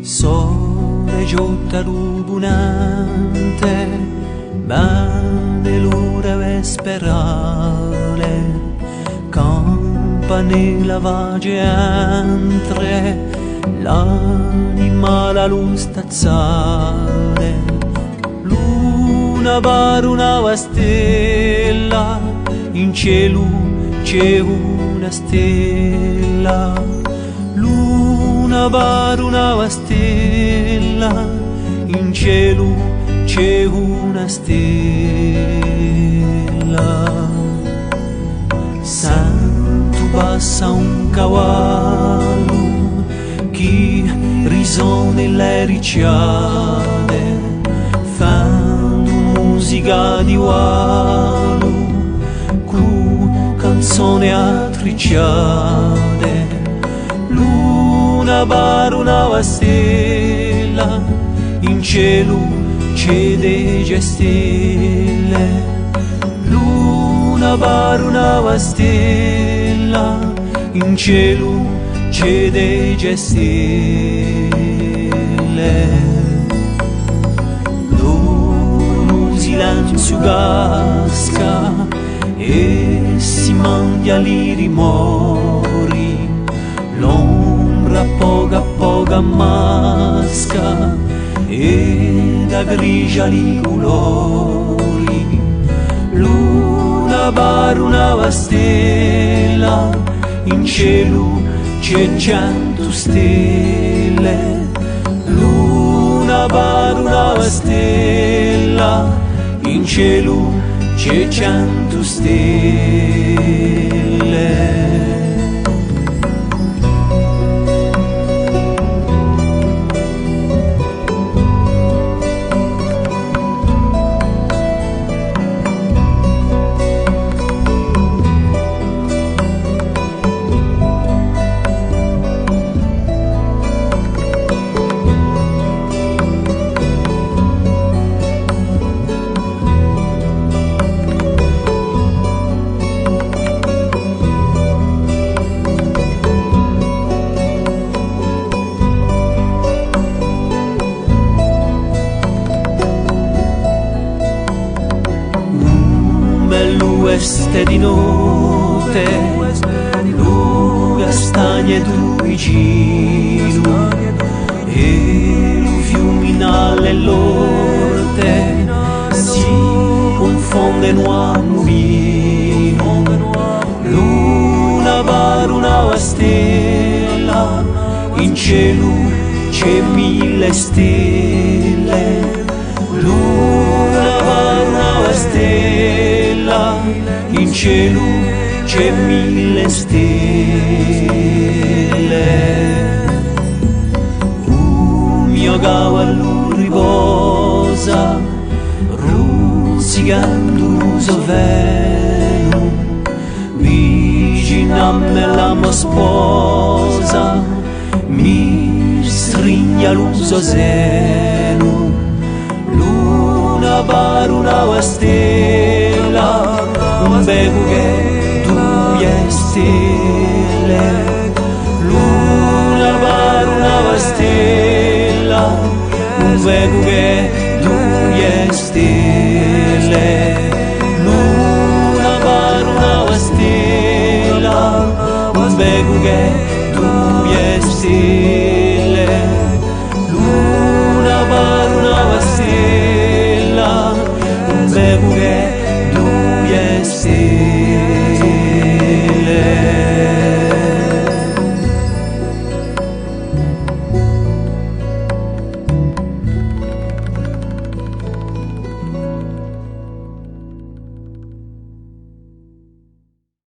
Sole giotta rubunante, bane l'ora vesperale, campanella vage entre, l'anima la luz stazzare, luna barunava stella, in cielo c'è una stella, luna barunava stella, in cielo c'è una stella. Santo passa un cavallo, chi risona le ricciade, fanno musica di ualo, cu canzone a tricciade, luna barunava stella, in cielo c'è delle stelle, luna barunava stella, in cielo c'è delle stelle. Loro silenzio casca e si mangia li rimori, l'ombra a poco masca e da grigia li colori, luna barunava stella, in cielo c'è 100 stelle, luna barunava stella, in cielo c'è 100 stelle. Queste di notte, luga stagne tu vicino, e lu fiuminale l'orte si confondono a mulino, luna barunava stella, in cielo c'è 1000 stelle, luna barunava stella, in cielo c'è 1000 stelle. Mio cavallo riposa, ruzzicando soveno, vicino a me la mia sposa, mi stringe l'uso seno, luna barunava stella, un beco che tu è stelle, luna barunava stella, un beco che tu è stelle.